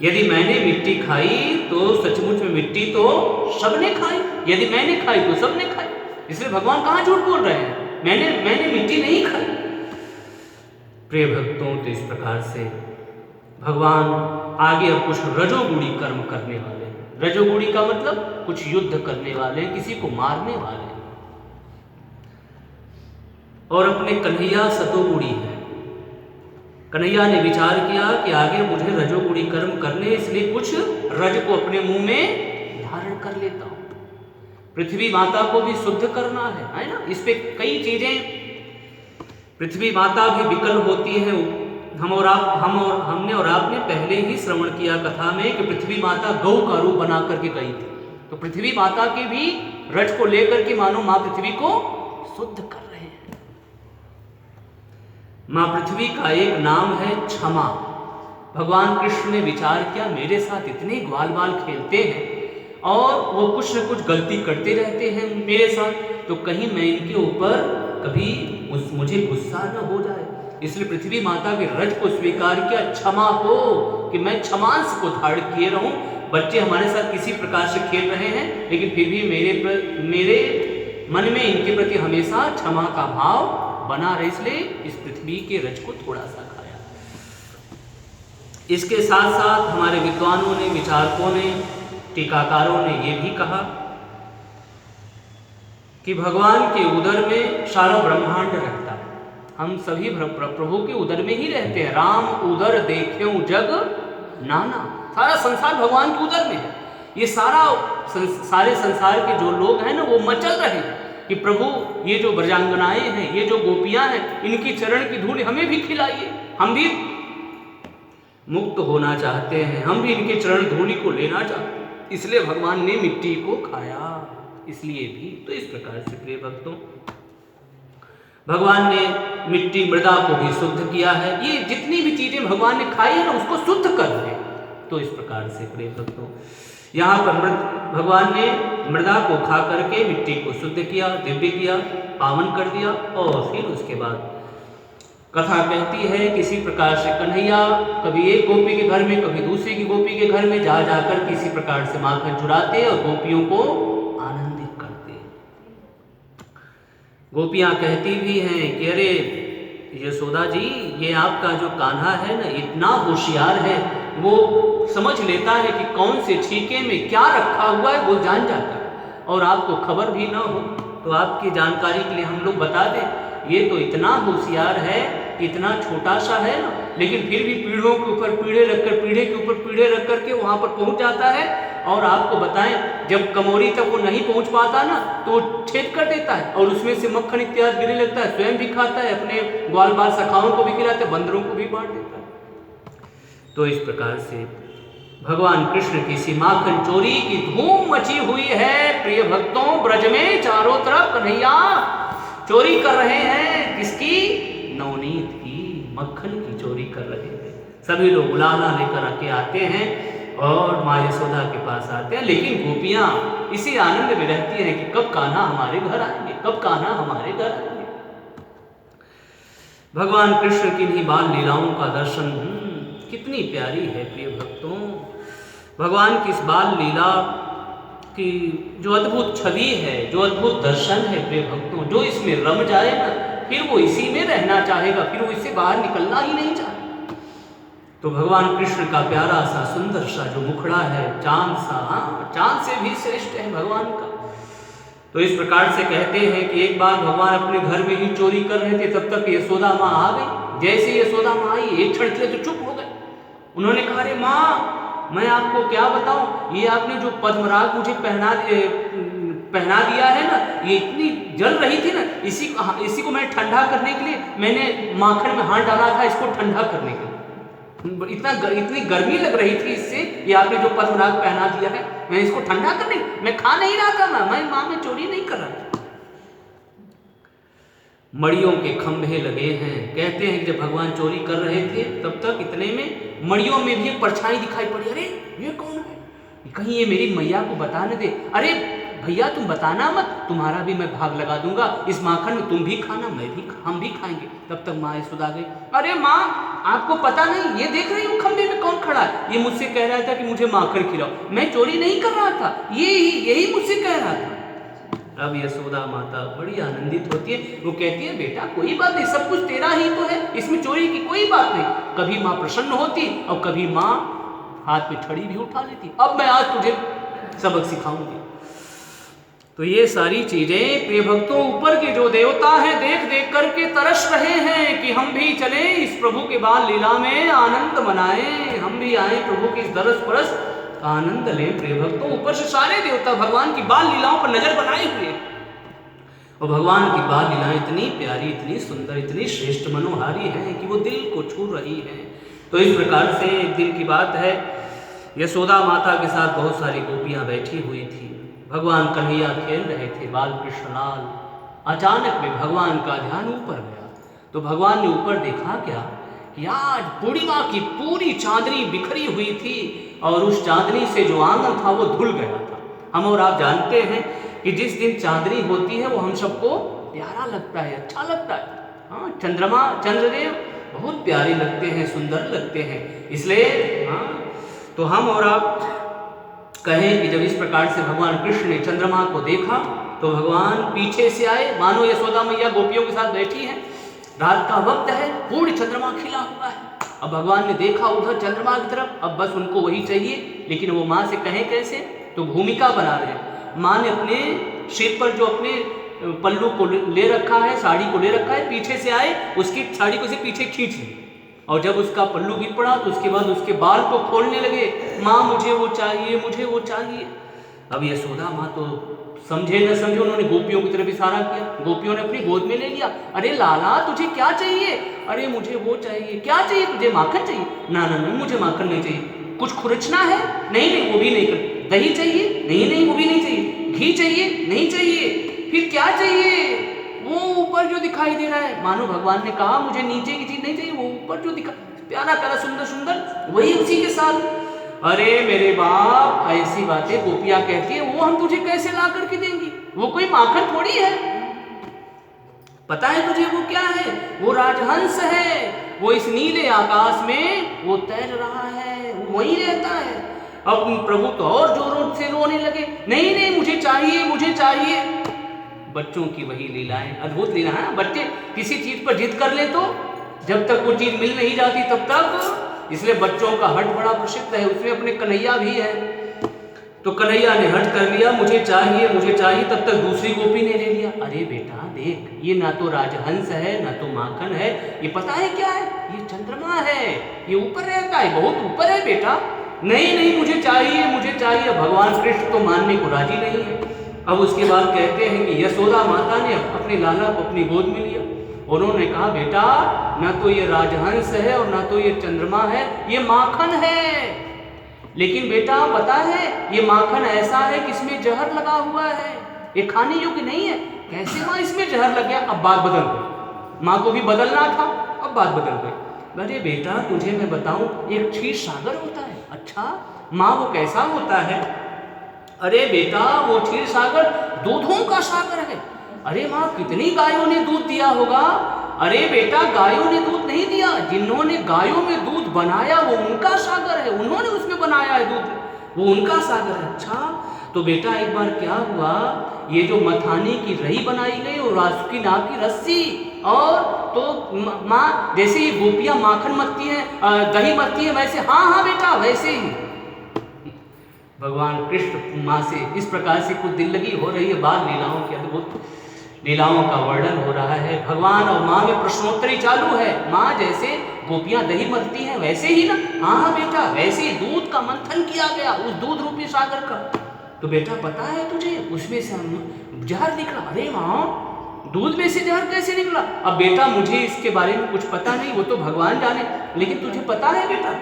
यदि मैंने मिट्टी खाई तो सचमुच में मिट्टी तो सबने खाई, यदि मैंने खाई तो सबने खाई। इसलिए भगवान कहाँ झूठ बोल रहे हैं, मैंने मिट्टी नहीं खाई। प्रिय भक्तों, तो इस प्रकार से भगवान आगे अब कुछ रजोगुणी कर्म करने वाले हैं। रजोगुणी का मतलब कुछ युद्ध करने वाले हैं, किसी को मारने वाले हैं। और अपने कन्हैया सतोगुणी है। कन्हैया ने विचार किया कि आगे मुझे रजोगुणी कर्म करने, इसलिए कुछ रज को अपने मुंह में धारण कर लेता हूं। पृथ्वी माता को भी शुद्ध करना है ना। इस पे कई चीजें, पृथ्वी माता भी विकल होती है। हमने और आपने पहले ही श्रवण किया कथा में कि पृथ्वी माता गौ का रूप बना करके गई थी। तो पृथ्वी माता के भी रज को लेकर के मानो माँ पृथ्वी को शुद्ध कर रहे हैं। माँ पृथ्वी का एक नाम है क्षमा। भगवान कृष्ण ने विचार किया मेरे साथ इतने ग्वाल बाल खेलते हैं और वो कुछ न कुछ गलती करते रहते हैं मेरे साथ, तो कहीं मैं इनके ऊपर कभी मुझे गुस्सा न हो जाए। इसलिए पृथ्वी माता के रज को स्वीकार किया, क्षमा हो कि मैं क्षमांश को धारण किए रहूं। बच्चे हमारे साथ किसी प्रकार से खेल रहे हैं लेकिन फिर भी मेरे मन में इनके प्रति हमेशा क्षमा का भाव बना रहे, इसलिए इस पृथ्वी के रज को थोड़ा सा खाया। इसके साथ साथ हमारे विद्वानों ने, विचारकों ने, टीकाकारों ने यह भी कहा कि भगवान के उदर में सारा ब्रह्मांड रहता है। हम सभी प्रभु के उदर में ही रहते हैं। राम उदर देख्यों जग नाना, सारा संसार भगवान के उदर में है। ये सारे संसार के जो लोग हैं ना वो मचल रहे हैं कि प्रभु ये जो ब्रजांगनाएं हैं, ये जो गोपियां हैं, इनकी चरण की धूल हमें भी खिलाइए। हम भी मुक्त होना चाहते हैं, हम भी इनके चरण धूलि को लेना चाहते हैं। इसलिए भगवान ने मिट्टी को खाया, इसलिए भी। तो इस प्रकार से प्रिय भक्तों, भगवान ने मिट्टी मृदा को भी शुद्ध किया है। ये जितनी भी चीजें भगवान ने खाई है ना, उसको शुद्ध कर दे। तो इस प्रकार से प्रिय भक्तों, यहाँ पर भगवान ने मृदा को खा करके मिट्टी को शुद्ध किया, दिव्य किया, पावन कर दिया। और फिर उसके बाद कथा कहती है किसी प्रकार से कन्हैया कभी एक गोपी के घर में, कभी दूसरी की गोपी के घर में जा जाकर किसी प्रकार से माखन चुराते और गोपियों को आनंदित करते। गोपियां कहती भी हैं कि अरे यशोदा जी, ये आपका जो कान्हा है ना, इतना होशियार है, वो समझ लेता है कि कौन से छीके में क्या रखा हुआ है, वो जान जाता है। और आपको खबर भी ना हो तो आपकी जानकारी के लिए हम लोग बता दें, ये तो इतना होशियार है, इतना छोटा सा है ना, लेकिन फिर भी पीढ़ों के ऊपर पीढ़े रखकर, पीढ़े के ऊपर पीढ़े रख करके वहाँ पर पहुँच जाता है। और आपको बताएं, जब कमोरी तक वो नहीं पहुँच पाता ना, तो वो छेद कर देता है और उसमें से मक्खन इत्यादि गिरने लगता है, स्वयं भी खाता है, अपने ग्वाल बाल सखाओं को भी खिलाता है, बंदरों को भी बांट देता है। तो इस प्रकार से भगवान कृष्ण की सी माखन चोरी की धूम मची हुई है प्रिय भक्तों। ब्रज में चारों तरफ कन्हैया चोरी कर रहे हैं, किसकी? नवनीत की, मक्खन की चोरी कर रहे हैं। सभी लोग उलाहना लेकर के आते हैं और माँ यशोदा के पास आते हैं, लेकिन गोपियां इसी आनंद में रहती हैं कि कब कान्हा हमारे घर आएंगे, कब कान्हा हमारे घर आएंगे। भगवान कृष्ण की इन्हीं बाल लीलाओं का दर्शन कितनी प्यारी है प्रिय भक्तों। भगवान की इस बाल लीला की जो अद्भुत छवि है, जो अद्भुत दर्शन है प्रिय भक्तों, जो इसमें रम जाए ना, फिर वो इसी में रहना चाहेगा, फिर वो इससे बाहर निकलना ही नहीं चाहेगा। तो भगवान कृष्ण का प्यारा सा सुंदर सा जो मुखड़ा है, चांद सा, चांद से भी श्रेष्ठ है भगवान का। तो इस प्रकार से कहते हैं कि एक बार भगवान अपने घर में ही चोरी कर रहे थे, तब तक यशोदा माँ आ गई। जैसे यशोदा माँ आई, एक क्षण के लिए तो चुप हो गए। उन्होंने कहा, अरे माँ, मैं आपको क्या बताऊं, ये आपने जो पद्मराग मुझे पहना दिया है ना, ये इतनी जल रही थी ना, इसी को मैं ठंडा करने के लिए मैंने माखन में हाथ डाला था, इसको ठंडा करने के लिए। इतनी गर्मी लग रही थी इससे, ये आपने जो पद्मराग पहना दिया है, मैं इसको ठंडा करने, मैं खा नहीं रहा था ना, मैं माँ में चोरी नहीं कर रहा था। मड़ियों के खंभे लगे हैं। कहते हैं कि जब भगवान चोरी कर रहे थे, तब तक इतने में मड़ियों में भी एक परछाई दिखाई पड़ी। अरे ये कौन है, कहीं ये मेरी मैया को बताने दे। अरे भैया तुम बताना मत, तुम्हारा भी मैं भाग लगा दूंगा, इस माखन में तुम भी खाना, हम भी खाएंगे। तब तक माँ यशोदा गई। अरे माँ, आपको पता नहीं, ये देख रही हूँ खंभे में कौन खड़ा है, ये मुझसे कह रहा था कि मुझे माखन खिलाओ, मैं चोरी नहीं कर रहा था, यही मुझसे कह रहा था। अब यशोदा माता बड़ी आनंदित होती है। वो कहती है, बेटा कोई बात नहीं, सब कुछ तेरा ही तो है, इसमें चोरी की कोई बात नहीं। कभी माँ प्रसन्न होती और कभी माँ हाथ में छड़ी भी उठा लेती। अब मैं आज तुझे सबक सिखाऊंगी। तो ये सारी चीजें प्रिय भक्तों, ऊपर के जो देवता हैं देख देख करके तरस रहे हैं कि हम भी चले इस प्रभु के बाल लीला में आनंद मनाएं, हम भी आए प्रभु के इस दरस परस आनंद लें। प्रिय भक्तों, ऊपर से सारे देवता भगवान की बाल लीलाओं पर नजर बनाए हुए, और भगवान की बाल लीलाएं इतनी प्यारी, इतनी सुंदर, इतनी श्रेष्ठ मनोहारी हैं कि वो दिल को छू रही हैं। तो इस प्रकार से एक दिन की बात है, यशोदा माता के साथ बहुत सारी गोपियां बैठी हुई थी। भगवान कन्हैया खेल रहे थे, बाल कृष्णलाल। अचानक में भगवान का ध्यान ऊपर गया, तो भगवान ने ऊपर देखा क्या कि आज पूर्णिमा की पूरी चांदनी बिखरी हुई थी, और उस चांदनी से जो आंगन था वो धुल गया था। हम और आप जानते हैं कि जिस दिन चांदनी होती है वो हम सबको प्यारा लगता है, अच्छा लगता है। हाँ, चंद्रमा, चंद्रदेव बहुत प्यारे लगते हैं, सुंदर लगते हैं। इसलिए तो हम और आप कहें कि जब इस प्रकार से भगवान कृष्ण ने चंद्रमा को देखा, तो भगवान पीछे से आए, मानो यशोदा मैया गोपियों के साथ बैठी हैं, रात का वक्त है, पूर्ण चंद्रमा खिला हुआ है। अब भगवान ने देखा उधर चंद्रमा की तरफ, अब बस उनको वही चाहिए, लेकिन वो माँ से कहें कैसे, तो भूमिका बना रहे हैं। माँ ने अपने सिर पर जो अपने पल्लू को ले रखा है, साड़ी को ले रखा है, पीछे से आए, उसकी साड़ी को से पीछे खींच ली, और जब उसका पल्लू गिर पड़ा तो उसके बाद उसके बाल को खोलने लगे। माँ मुझे वो चाहिए, मुझे वो चाहिए। अब यशोदा माँ तो समझे न समझे, उन्होंने गोपियों की तरफ इशारा किया, गोपियों ने अपनी गोद में ले लिया। अरे लाला तुझे क्या चाहिए? अरे मुझे वो चाहिए। क्या चाहिए तुझे? माखन चाहिए? ना ना ना, मुझे माखन नहीं चाहिए। कुछ खुरचना है? नहीं नहीं, वो भी नहीं कर। दही चाहिए? नहीं नहीं वो भी नहीं चाहिए। घी चाहिए? नहीं चाहिए। फिर क्या चाहिए? वो ऊपर जो दिखाई दे रहा है, मानो भगवान ने कहा मुझे नीचे की चीज नहीं चाहिए, वो ऊपर जो दिखा प्यारा प्यारा सुंदर सुंदर वही उसी के साथ। अरे मेरे बाप, ऐसी बातें गोपियां कहती है, वो हम तुझे कैसे ला करके देंगी? वो कोई माखन थोड़ी है। पता है तुझे वो क्या है? वो राजहंस है। वो इस नीले आकाश में वो तैर रहा है, वो वहीं रहता है। अब प्रभु तो और जोरों से रोने लगे, नहीं नहीं मुझे चाहिए, मुझे चाहिए। बच्चों की वही लीलाएं, अद्भुत लीला है। बच्चे किसी चीज पर जिद कर ले तो जब तक वो चीज मिल नहीं जाती तब तक, इसलिए बच्चों का हट बड़ा प्रसिद्ध है। उसमें अपने कन्हैया भी है। तो कन्हैया ने हट कर लिया, मुझे चाहिए मुझे चाहिए। तब तक दूसरी गोपी ने ले लिया। अरे बेटा देख, ये ना तो राजहंस है ना तो माखन है, ये पता है क्या है? ये चंद्रमा है, ये ऊपर रहता है, बहुत ऊपर है बेटा। नहीं नहीं मुझे चाहिए मुझे चाहिए। भगवान कृष्ण तो मानने को राजी नहीं है। अब उसके बाद कहते हैं कि यशोदा माता ने अपने लाला को अपनी गोद में लिया। उन्होंने कहा बेटा ना तो ये राजहंस है और ना तो ये चंद्रमा है, ये माखन है। लेकिन बेटा पता है ये माखन ऐसा है कि इसमें जहर लगा हुआ है, ये खाने योग्य नहीं है। कैसे माँ इसमें जहर लग गया? अब बात बदल गई। माँ को भी बदलना था, अब बात बदल गई। अरे बेटा तुझे मैं बताऊं, एक क्षीर सागर होता है। अच्छा माँ वो कैसा होता है? अरे बेटा वो क्षीर सागर दूधों का सागर है। अरे माँ कितनी गायों ने दूध दिया होगा? अरे बेटा गायों ने दूध नहीं दिया, जिन्होंने गायों में दूध बनाया वो उनका सागर है, उन्होंने उसमें बनाया है दूध, वो उनका सागर है। अच्छा तो बेटा एक बार क्या हुआ, ये जो मथानी की रही बनाई गई और वासुकी नाग की रस्सी, और तो माँ जैसे ये गोपियां माखन मथती है, दही मथती है, वैसे हाँ हाँ बेटा वैसे ही भगवान कृष्ण माँ से इस प्रकार से कुछ दिल लगी हो रही है। बाल लीलाओं की अद्भुत लीलाओं का वर्णन हो रहा है। भगवान और माँ में प्रश्नोत्तरी चालू है। माँ जैसे गोपियां दही मथती हैं वैसे ही ना? हाँ बेटा वैसे ही दूध का मंथन किया गया उस दूध रूपी सागर का। तो बेटा पता है तुझे उसमें से जहर निकला। अरे माँ दूध में से जहर कैसे निकला? अब बेटा मुझे इसके बारे में कुछ पता नहीं, वो तो भगवान जाने। लेकिन तुझे पता है बेटा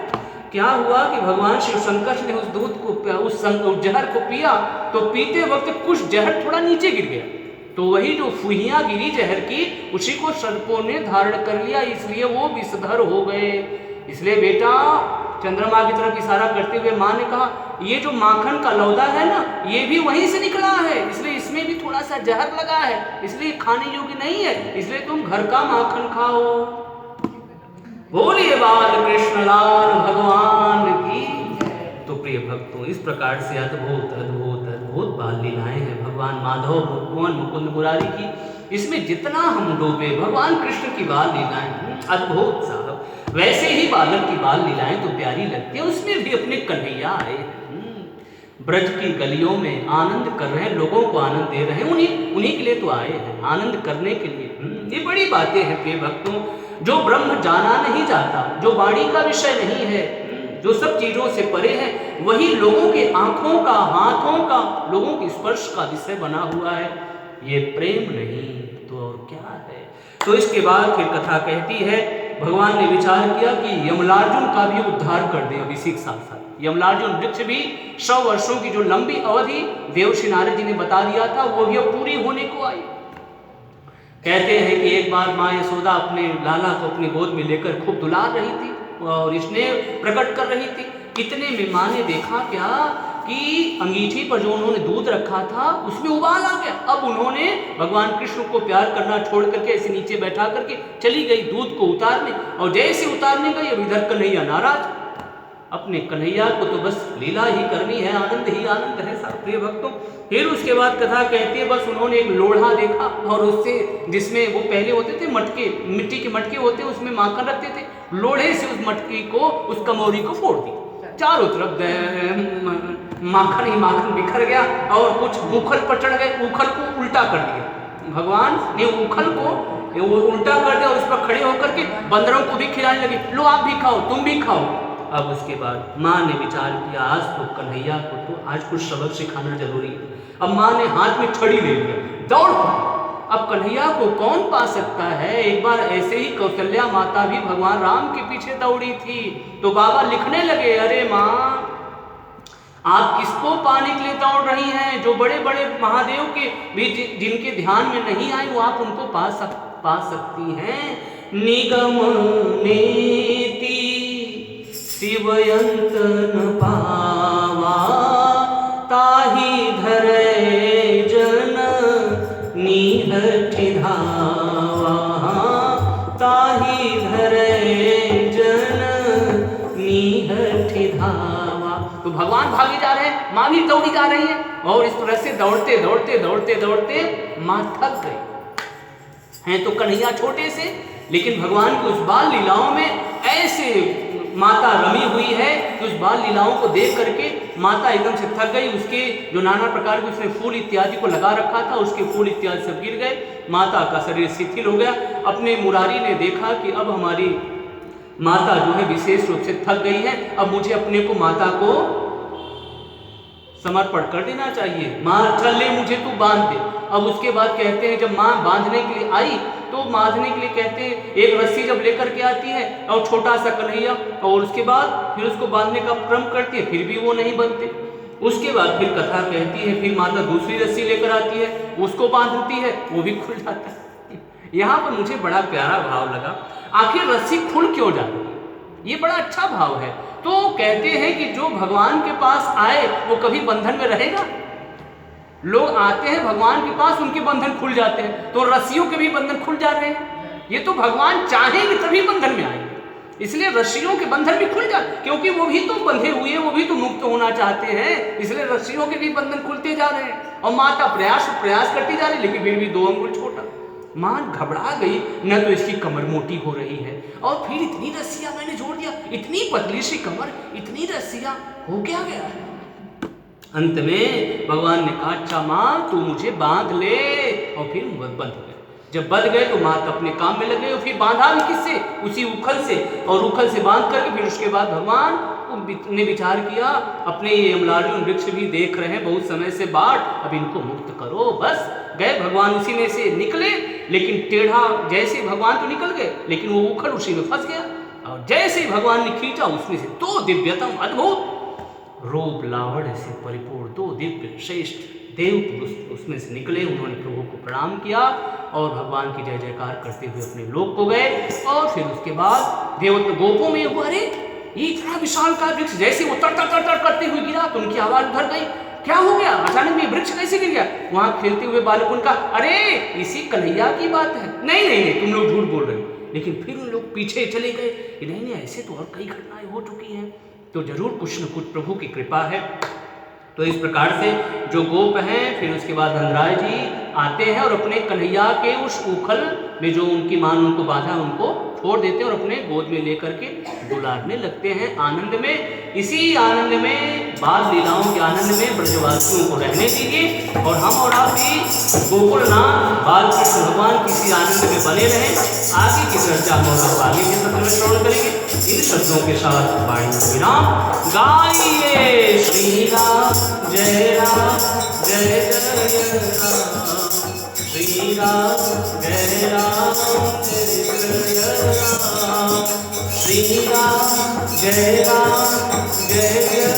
क्या हुआ कि भगवान शिव शंकर ने उस दूध को उस जहर को पिया, तो पीते वक्त कुछ जहर थोड़ा नीचे गिर गया, तो वही जो फुहियां गिरी जहर की उसी को सर्पों ने धारण कर लिया, इसलिए वो विषधर हो गए। इसलिए बेटा चंद्रमा की तरफ इशारा करते हुए माँ ने कहा ये जो माखन का लौदा है ना, ये भी वहीं से निकला है, इसलिए इसमें भी थोड़ा सा जहर लगा है, इसलिए खाने योग्य नहीं है, इसलिए तुम घर का माखन खाओ। बोलिए बाल कृष्ण लाल भगवान की। तो प्रिय भक्तों इस प्रकार से अद्भुत अद्भुत अद्भुत बाल लीलाएं हैं भगवान माधव भगवान मुकुंद मुरारी की। इसमें जितना हम डूबे भगवान कृष्ण की बाल लीलाएं अद्भुत साहब। वैसे ही बालक की बाल लीलाएं तो प्यारी लगती है, उसमें भी अपने कन्हैया आए ब्रज की गलियों में आनंद कर रहे हैं, लोगों को आनंद दे रहे हैं, उन्हीं के लिए तो आए हैं आनंद करने के लिए। ये बड़ी बातें हैं प्रिय भक्तों। जो ब्रह्म जाना नहीं जाता, जो वाणी का विषय नहीं है, जो सब चीजों से परे है, वही लोगों के आंखों का हाथों का लोगों के स्पर्श का विषय बना हुआ है। ये प्रेम नहीं तो और क्या है। तो इसके बाद फिर कथा कहती है भगवान ने विचार किया कि यमलार्जुन का भी उद्धार कर दें। अब इसी के साथ साथ यमलार्जुन वृक्ष भी 100 वर्षों की जो लंबी अवधि देवर्षि नारद जी ने बता दिया था वो भी अब पूरी होने को आई। कहते हैं कि एक बार माँ यशोदा अपने लाला को अपनी गोद में लेकर खूब दुलार रही थी और स्नेह प्रकट कर रही थी। इतने में माँ ने देखा क्या कि अंगीठी पर जो उन्होंने दूध रखा था उसमें उबाल आ गया। अब उन्होंने भगवान कृष्ण को प्यार करना छोड़ करके ऐसे नीचे बैठा करके चली गई दूध को उतारने, और जैसे उतारने गई अब इधर कन्हैया नाराज। अपने कन्हैया को तो बस लीला ही करनी है, आनंद ही आनंद है सारे प्रिय भक्तों। फिर उसके बाद कथा कहती है बस उन्होंने एक लोढ़ा देखा और उससे जिसमें वो पहले होते थे मटके, मिट्टी के मटके होते उसमें माखन रखते थे, लोढ़े से उस मटकी को उस कमोरी को फोड़ दी। चारों तरफ माखन ही माखन बिखर गया और कुछ उखल पर चढ़ गए, उखल को उल्टा कर दिया। भगवान ने उखल को वो उल्टा कर दिया और उस पर खड़े होकर के बंदरों को भी खिलाने लगे, लो आप भी खाओ तुम भी खाओ। अब उसके बाद माँ ने विचार किया आज तो कन्हैया को तो आज कुछ सबक सिखाना जरूरी है। अब माँ ने हाथ में छड़ी ले लिया, दौड़ पड़ी। अब कन्हैया को कौन पा सकता है। एक बार ऐसे ही कौशल्या माता भी भगवान राम के पीछे दौड़ी थी, तो बाबा लिखने लगे अरे माँ आप किसको पाने के लिए दौड़ रही हैं? जो बड़े बड़े महादेव के भी जिनके ध्यान में नहीं आए वो आप उनको पा सकती हैं। निगम नेति शिवयंत न पावा, ताहि धरे जन निहठि धावा, ताहि धरे जन निहठि धावा। तो भगवान भागे जा रहे हैं, माँ भी दौड़ी जा रही है, और इस तरह से दौड़ते दौड़ते दौड़ते दौड़ते माँ थक गई। हैं तो कन्हैया छोटे से, लेकिन भगवान की उस बाल लीलाओं में ऐसे माता रमी हुई है कि उस बाल लीलाओं को देख करके माता एकदम से थक गई। उसके जो नाना प्रकार के उसने फूल इत्यादि को लगा रखा था, उसके फूल इत्यादि सब गिर गए, माता का शरीर शिथिल हो गया। अपने मुरारी ने देखा कि अब हमारी माता जो है विशेष रूप से थक गई है, अब मुझे अपने को माता को समर्पण कर देना चाहिए। माँ चल ले, मुझे तू बांध दे। अब उसके बाद कहते हैं जब माँ बांधने के लिए आई तो बांधने के लिए कहते हैं एक रस्सी जब लेकर के आती है और छोटा सा कन्हैया, और उसके बाद फिर उसको बांधने का क्रम करती है, फिर भी वो नहीं बनते। उसके बाद फिर कथा कहती है, फिर माता दूसरी रस्सी लेकर आती है, उसको बांधती है, वो भी खुल जाता है। यहाँ पर मुझे बड़ा प्यारा भाव लगा, आखिर रस्सी खुल क्यों जाती है? ये बड़ा अच्छा भाव है। तो कहते हैं कि जो भगवान के पास आए वो कभी बंधन में रहेगा? लोग आते हैं भगवान के पास, उनके बंधन खुल जाते हैं, तो रस्सियों के भी बंधन खुल जा रहे हैं। ये तो भगवान चाहेंगे तभी बंधन में आएंगे, इसलिए रस्सियों के बंधन भी खुल जाते, क्योंकि वो भी तो बंधे हुए हैं, वो भी तो मुक्त होना चाहते हैं, इसलिए रस्सियों के भी बंधन खुलते जा रहे हैं। और माता प्रयास करती जा रही, लेकिन फिर भी 2 अंगुल छोटा। मां घबरा गई, न तो इसकी कमर मोटी हो रही है, और फिर इतनी रस्सियां मैंने जोड़ दिया, इतनी पतली सी कमर, इतनी रस्सियां, हो क्या गया है? अंत में भगवान ने कहा अच्छा माँ तू मुझे बांध ले, और फिर बंध गए। जब बंध गए तो माँ अपने काम में लगे, और फिर बांधा भी किससे? उसी उखल से, और उखल से बांध करके फिर उसके बाद भगवान ने विचार किया, अपने ये अमलार्जुन वृक्ष भी देख रहे हैं बहुत समय से बाट, अब इनको मुक्त करो। बस गए भगवान, उसी में से निकले, लेकिन टेढ़ा जैसे भगवान तो निकल गए, लेकिन वो उखल उसी में फंस गया, और जैसे भगवान ने खींचा उसमें से 2 दिव्यतम अद्भुत रूप लावण्य से परिपूर्ण 2 दिव्य श्रेष्ठ देव पुरुष उसमें से निकले। उन्होंने प्रभु को प्रणाम किया और भगवान की जय जयकार करते हुए अपने लोक को गए। और फिर उसके बाद देवत्व गोपों में हुआ, अरे ये इतना विशाल का वृक्ष, जैसे वो तर करते हुए गिरा तो उनकी आवाज उधर गई, क्या हो गया? अचानक में वृक्ष कैसे गिर गया? वहां खेलते हुए बालक उनका, अरे इसी कन्हैया की बात है। नहीं तुम लोग झूठ बोल रहे हो। लेकिन फिर उन लोग पीछे चले गए, नहीं ऐसे तो और कई घटनाएं हो चुकी हैं, तो जरूर कुछ न कुछ प्रभु की कृपा है। तो इस प्रकार से जो गोप हैं, फिर उसके बाद धनराज जी आते हैं और अपने कन्हैया के उस उखल में जो उनकी मां ने उनको बांधा उनको छोड़ देते हैं और अपने गोद में लेकर के दुलारने लगते हैं आनंद में। इसी आनंद में, बाल लीलाओं के आनंद में ब्रजवासियों को रहने दीजिए, और हम और आप भी गोकुलनाथ बाल कृष्ण भगवान किसी आनंद में बने रहें। आगे की चर्चा हम और आगे के सत्र में श्रवण करेंगे। इन शब्दों के साथ वाणी को विराम। गाइए श्री राम जय राम जय जय राम, श्री राम जय राम जय जय राम, श्री राम जय राम जय जय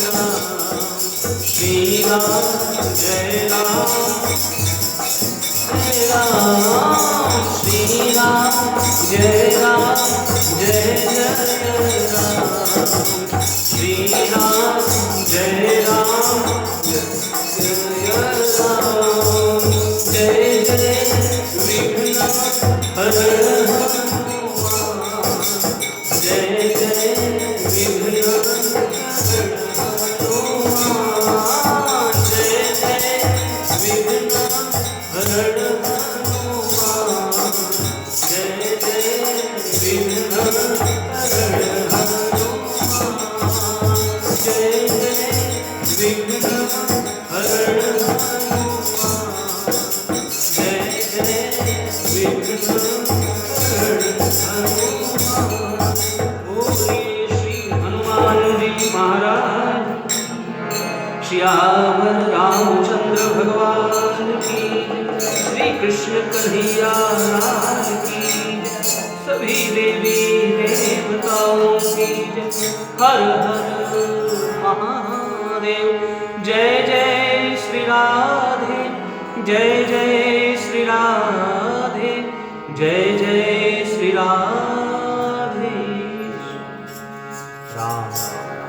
राम, श्री राम जय राम जय राम, श्री राम जय राम जय जय राम, श्री राम जय राम जय राम, जय जय विघ्न हरण हनुमान, जय जय विघ्न हनुमान, जय जय विघ्न हरण हनुमान, जय जय विघ्न हरण हनुमान, जय जय विघ्न हरण हनुमान, जय जय विघ्न हरण हनुमान। बोलिए श्री हनुमान जी महाराज, श्याम रामचंद्र भगवान की, श्री कृष्ण कन्हैया लाल की, सभी देवी देवताओं की, हर हर महादेव। महादेव। जय जय श्री राधे, जय जय श्री राधे, जय जय श्री राधे। राम राम।